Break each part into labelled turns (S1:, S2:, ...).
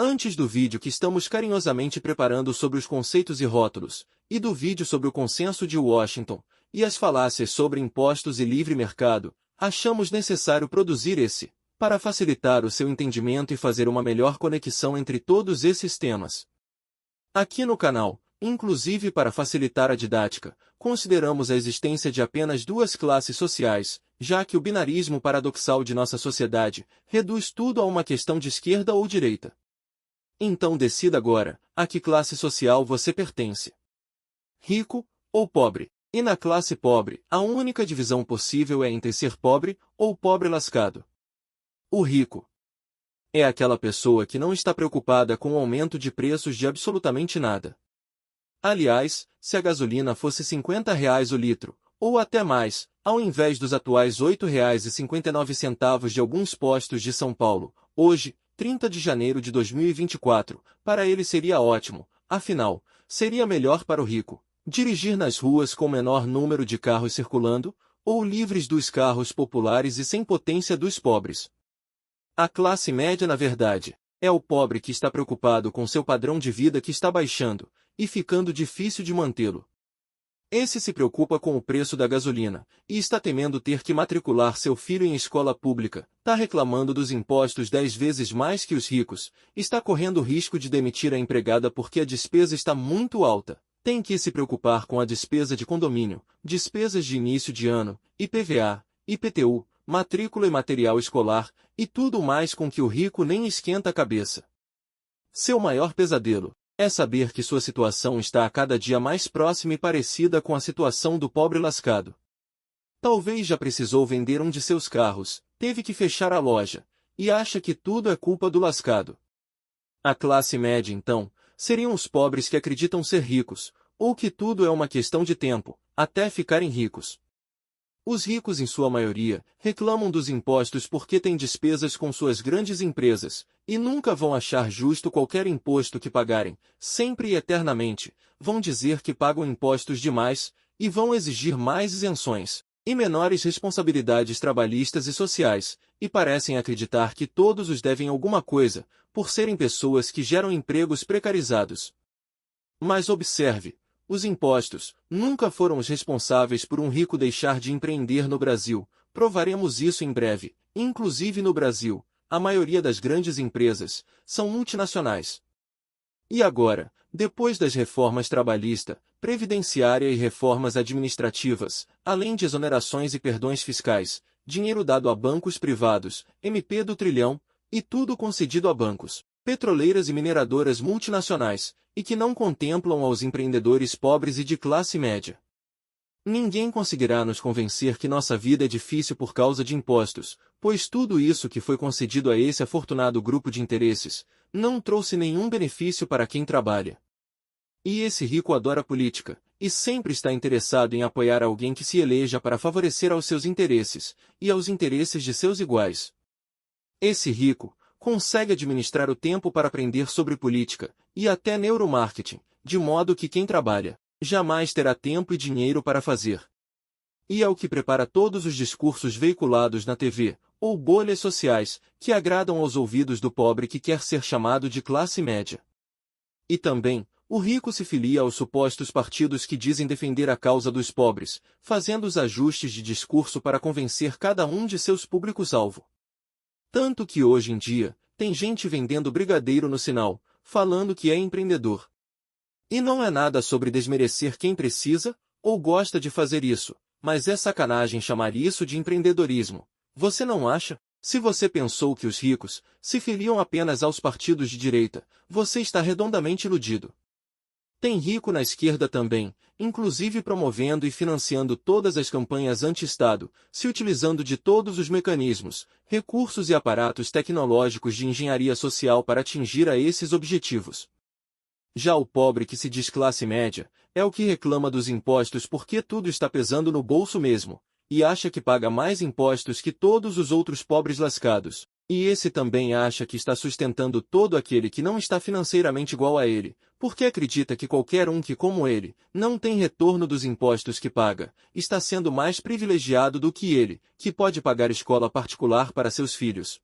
S1: Antes do vídeo que estamos carinhosamente preparando sobre os conceitos e rótulos, e do vídeo sobre o consenso de Washington, e as falácias sobre impostos e livre mercado, achamos necessário produzir esse, para facilitar o seu entendimento e fazer uma melhor conexão entre todos esses temas. Aqui no canal, inclusive para facilitar a didática, consideramos a existência de apenas duas classes sociais, já que o binarismo paradoxal de nossa sociedade reduz tudo a uma questão de esquerda ou direita. Então decida agora, a que classe social você pertence. Rico ou pobre? E na classe pobre, a única divisão possível é entre ser pobre ou pobre lascado. O rico é aquela pessoa que não está preocupada com o aumento de preços de absolutamente nada. Aliás, se a gasolina fosse R$ 50 o litro, ou até mais, ao invés dos atuais R$ 8,59 de alguns postos de São Paulo, hoje, 30 de janeiro de 2024, para ele seria ótimo, afinal, seria melhor para o rico dirigir nas ruas com menor número de carros circulando, ou livres dos carros populares e sem potência dos pobres. A classe média, na verdade, é o pobre que está preocupado com seu padrão de vida que está baixando, e ficando difícil de mantê-lo. Esse se preocupa com o preço da gasolina, e está temendo ter que matricular seu filho em escola pública, está reclamando dos impostos 10 vezes mais que os ricos, está correndo o risco de demitir a empregada porque a despesa está muito alta, tem que se preocupar com a despesa de condomínio, despesas de início de ano, IPVA, IPTU, matrícula e material escolar, e tudo mais com que o rico nem esquenta a cabeça. Seu maior pesadelo é saber que sua situação está a cada dia mais próxima e parecida com a situação do pobre lascado. Talvez já precisou vender um de seus carros, teve que fechar a loja, e acha que tudo é culpa do lascado. A classe média, então, seriam os pobres que acreditam ser ricos, ou que tudo é uma questão de tempo, até ficarem ricos. Os ricos, em sua maioria, reclamam dos impostos porque têm despesas com suas grandes empresas, e nunca vão achar justo qualquer imposto que pagarem, sempre e eternamente, vão dizer que pagam impostos demais, e vão exigir mais isenções, e menores responsabilidades trabalhistas e sociais, e parecem acreditar que todos os devem alguma coisa, por serem pessoas que geram empregos precarizados. Mas observe, os impostos nunca foram os responsáveis por um rico deixar de empreender no Brasil. Provaremos isso em breve. Inclusive no Brasil, a maioria das grandes empresas são multinacionais. E agora, depois das reformas trabalhista, previdenciária e reformas administrativas, além de exonerações e perdões fiscais, dinheiro dado a bancos privados, MP do trilhão, e tudo concedido a bancos, petroleiras e mineradoras multinacionais, e que não contemplam aos empreendedores pobres e de classe média. Ninguém conseguirá nos convencer que nossa vida é difícil por causa de impostos, pois tudo isso que foi concedido a esse afortunado grupo de interesses, não trouxe nenhum benefício para quem trabalha. E esse rico adora política, e sempre está interessado em apoiar alguém que se eleja para favorecer aos seus interesses, e aos interesses de seus iguais. Esse rico consegue administrar o tempo para aprender sobre política, e até neuromarketing, de modo que quem trabalha jamais terá tempo e dinheiro para fazer. E é o que prepara todos os discursos veiculados na TV, ou bolhas sociais, que agradam aos ouvidos do pobre que quer ser chamado de classe média. E também, o rico se filia aos supostos partidos que dizem defender a causa dos pobres, fazendo os ajustes de discurso para convencer cada um de seus públicos-alvo. Tanto que hoje em dia, tem gente vendendo brigadeiro no sinal, falando que é empreendedor. E não é nada sobre desmerecer quem precisa, ou gosta de fazer isso, mas é sacanagem chamar isso de empreendedorismo. Você não acha? Se você pensou que os ricos se filiam apenas aos partidos de direita, você está redondamente iludido. Tem rico na esquerda também, inclusive promovendo e financiando todas as campanhas anti-Estado, se utilizando de todos os mecanismos, recursos e aparatos tecnológicos de engenharia social para atingir a esses objetivos. Já o pobre que se diz classe média, é o que reclama dos impostos porque tudo está pesando no bolso mesmo, e acha que paga mais impostos que todos os outros pobres lascados. E esse também acha que está sustentando todo aquele que não está financeiramente igual a ele, porque acredita que qualquer um que, como ele, não tem retorno dos impostos que paga, está sendo mais privilegiado do que ele, que pode pagar escola particular para seus filhos.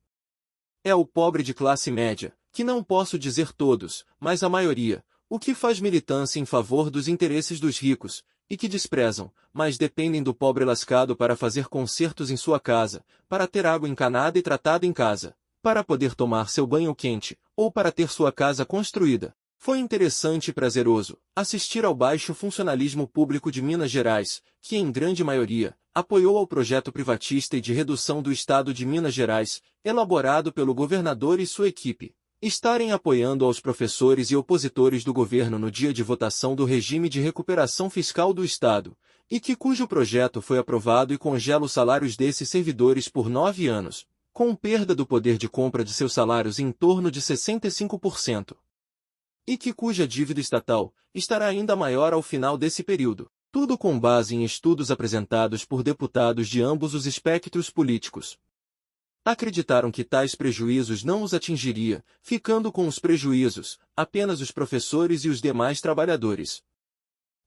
S1: É o pobre de classe média, que não posso dizer todos, mas a maioria, o que faz militância em favor dos interesses dos ricos, e que desprezam, mas dependem do pobre lascado para fazer concertos em sua casa, para ter água encanada e tratada em casa, para poder tomar seu banho quente, ou para ter sua casa construída. Foi interessante e prazeroso assistir ao baixo funcionalismo público de Minas Gerais, que em grande maioria apoiou ao projeto privatista e de redução do Estado de Minas Gerais, elaborado pelo governador e sua equipe, estarem apoiando aos professores e opositores do governo no dia de votação do regime de recuperação fiscal do Estado, e que cujo projeto foi aprovado e congela os salários desses servidores por 9 anos, com perda do poder de compra de seus salários em torno de 65%. E que cuja dívida estatal estará ainda maior ao final desse período. Tudo com base em estudos apresentados por deputados de ambos os espectros políticos. Acreditaram que tais prejuízos não os atingiria, ficando com os prejuízos apenas os professores e os demais trabalhadores.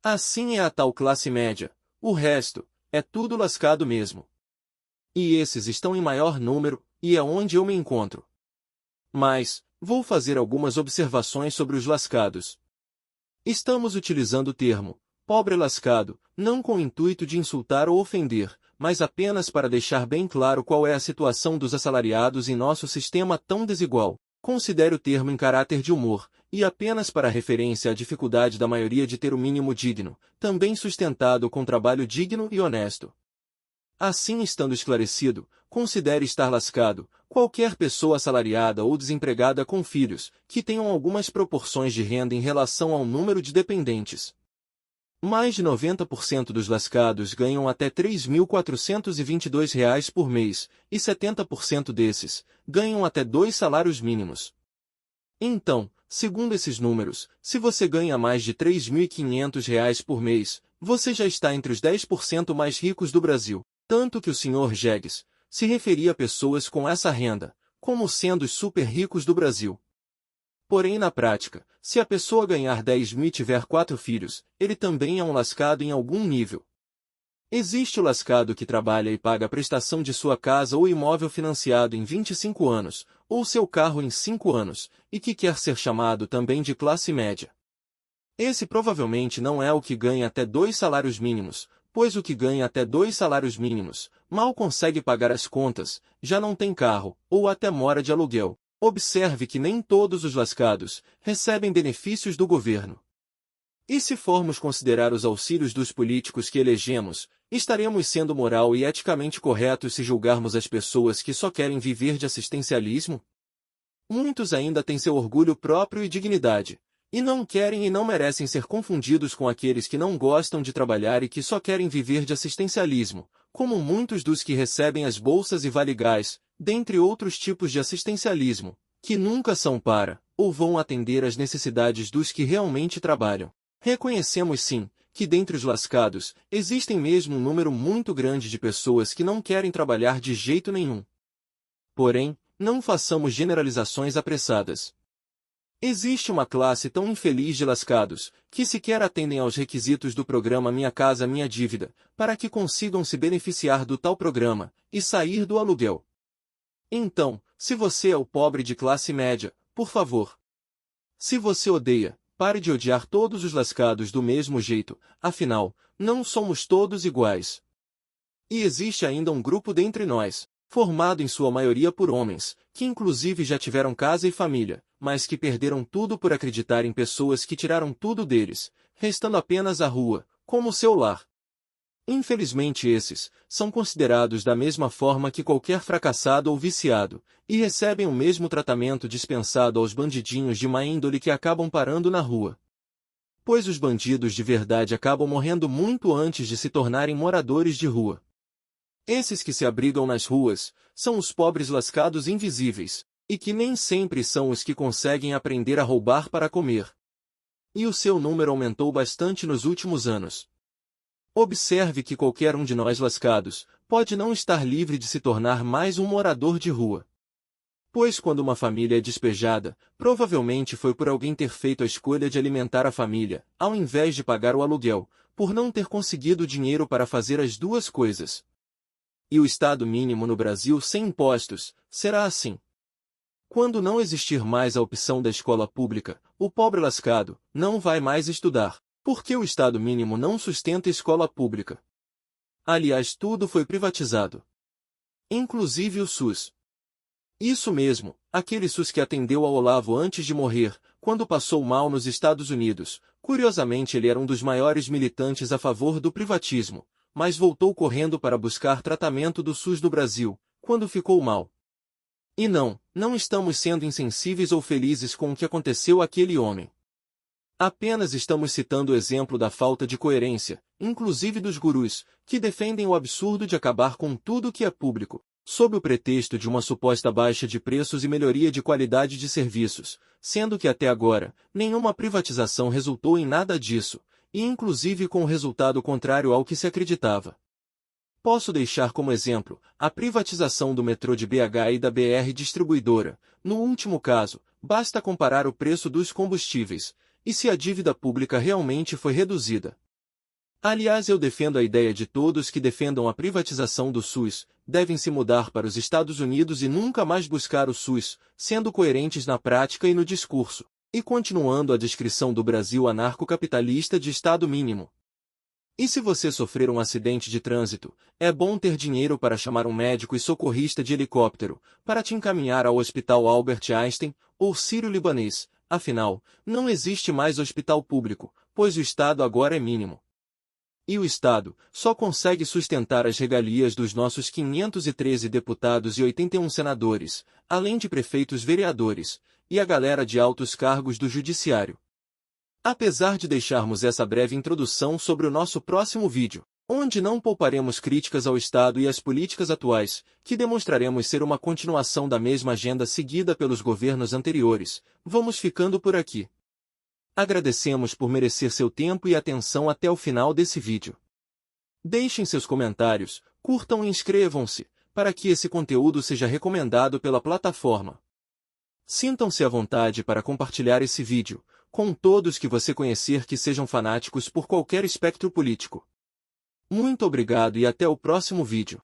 S1: Assim é a tal classe média, o resto é tudo lascado mesmo. E esses estão em maior número, e é onde eu me encontro. Mas vou fazer algumas observações sobre os lascados. Estamos utilizando o termo pobre lascado, não com o intuito de insultar ou ofender, mas apenas para deixar bem claro qual é a situação dos assalariados em nosso sistema tão desigual. Considere o termo em caráter de humor, e apenas para referência à dificuldade da maioria de ter o mínimo digno, também sustentado com trabalho digno e honesto. Assim, estando esclarecido, considere estar lascado qualquer pessoa assalariada ou desempregada com filhos, que tenham algumas proporções de renda em relação ao número de dependentes. Mais de 90% dos lascados ganham até R$ 3.422 por mês, e 70% desses ganham até 2 salários mínimos. Então, segundo esses números, se você ganha mais de R$ 3.500 por mês, você já está entre os 10% mais ricos do Brasil. Tanto que o Sr. Jegues se referia a pessoas com essa renda, como sendo os super ricos do Brasil. Porém, na prática, se a pessoa ganhar 10 mil e tiver 4 filhos, ele também é um lascado em algum nível. Existe o lascado que trabalha e paga a prestação de sua casa ou imóvel financiado em 25 anos, ou seu carro em 5 anos, e que quer ser chamado também de classe média. Esse provavelmente não é o que ganha até 2 salários mínimos, pois o que ganha até 2 salários mínimos mal consegue pagar as contas, já não tem carro, ou até mora de aluguel. Observe que nem todos os lascados recebem benefícios do governo. E se formos considerar os auxílios dos políticos que elegemos, estaremos sendo moral e eticamente corretos se julgarmos as pessoas que só querem viver de assistencialismo? Muitos ainda têm seu orgulho próprio e dignidade, e não querem e não merecem ser confundidos com aqueles que não gostam de trabalhar e que só querem viver de assistencialismo, como muitos dos que recebem as bolsas e vale-gás, dentre outros tipos de assistencialismo, que nunca são para, ou vão atender às necessidades dos que realmente trabalham. Reconhecemos sim, que dentre os lascados, existem mesmo um número muito grande de pessoas que não querem trabalhar de jeito nenhum. Porém, não façamos generalizações apressadas. Existe uma classe tão infeliz de lascados, que sequer atendem aos requisitos do programa Minha Casa Minha Dívida, para que consigam se beneficiar do tal programa, e sair do aluguel. Então, se você é o pobre de classe média, por favor. Se você odeia, pare de odiar todos os lascados do mesmo jeito, afinal, não somos todos iguais. E existe ainda um grupo dentre nós, formado em sua maioria por homens, que inclusive já tiveram casa e família, mas que perderam tudo por acreditar em pessoas que tiraram tudo deles, restando apenas a rua, como seu lar. Infelizmente esses são considerados da mesma forma que qualquer fracassado ou viciado, e recebem o mesmo tratamento dispensado aos bandidinhos de má índole que acabam parando na rua. Pois os bandidos de verdade acabam morrendo muito antes de se tornarem moradores de rua. Esses que se abrigam nas ruas são os pobres lascados invisíveis, e que nem sempre são os que conseguem aprender a roubar para comer. E o seu número aumentou bastante nos últimos anos. Observe que qualquer um de nós lascados pode não estar livre de se tornar mais um morador de rua. Pois quando uma família é despejada, provavelmente foi por alguém ter feito a escolha de alimentar a família, ao invés de pagar o aluguel, por não ter conseguido dinheiro para fazer as duas coisas. E o Estado mínimo no Brasil sem impostos será assim. Quando não existir mais a opção da escola pública, o pobre lascado não vai mais estudar, porque o Estado mínimo não sustenta escola pública. Aliás, tudo foi privatizado. Inclusive o SUS. Isso mesmo, aquele SUS que atendeu ao Olavo antes de morrer, quando passou mal nos Estados Unidos. Curiosamente, ele era um dos maiores militantes a favor do privatismo, mas voltou correndo para buscar tratamento do SUS do Brasil, quando ficou mal. E não estamos sendo insensíveis ou felizes com o que aconteceu àquele homem. Apenas estamos citando o exemplo da falta de coerência, inclusive dos gurus, que defendem o absurdo de acabar com tudo que é público, sob o pretexto de uma suposta baixa de preços e melhoria de qualidade de serviços, sendo que até agora, nenhuma privatização resultou em nada disso, e inclusive com o resultado contrário ao que se acreditava. Posso deixar como exemplo a privatização do metrô de BH e da BR Distribuidora. No último caso, basta comparar o preço dos combustíveis, e se a dívida pública realmente foi reduzida. Aliás, eu defendo a ideia de todos que defendam a privatização do SUS, devem se mudar para os Estados Unidos e nunca mais buscar o SUS, sendo coerentes na prática e no discurso, e continuando a descrição do Brasil anarcocapitalista de Estado mínimo. E se você sofrer um acidente de trânsito, é bom ter dinheiro para chamar um médico e socorrista de helicóptero, para te encaminhar ao Hospital Albert Einstein, ou Sírio-Libanês. Afinal, não existe mais hospital público, pois o Estado agora é mínimo. E o Estado só consegue sustentar as regalias dos nossos 513 deputados e 81 senadores, além de prefeitos vereadores, e a galera de altos cargos do judiciário. Apesar de deixarmos essa breve introdução sobre o nosso próximo vídeo, onde não pouparemos críticas ao Estado e às políticas atuais, que demonstraremos ser uma continuação da mesma agenda seguida pelos governos anteriores, vamos ficando por aqui. Agradecemos por merecer seu tempo e atenção até o final desse vídeo. Deixem seus comentários, curtam e inscrevam-se, para que esse conteúdo seja recomendado pela plataforma. Sintam-se à vontade para compartilhar esse vídeo com todos que você conhecer que sejam fanáticos por qualquer espectro político. Muito obrigado e até o próximo vídeo.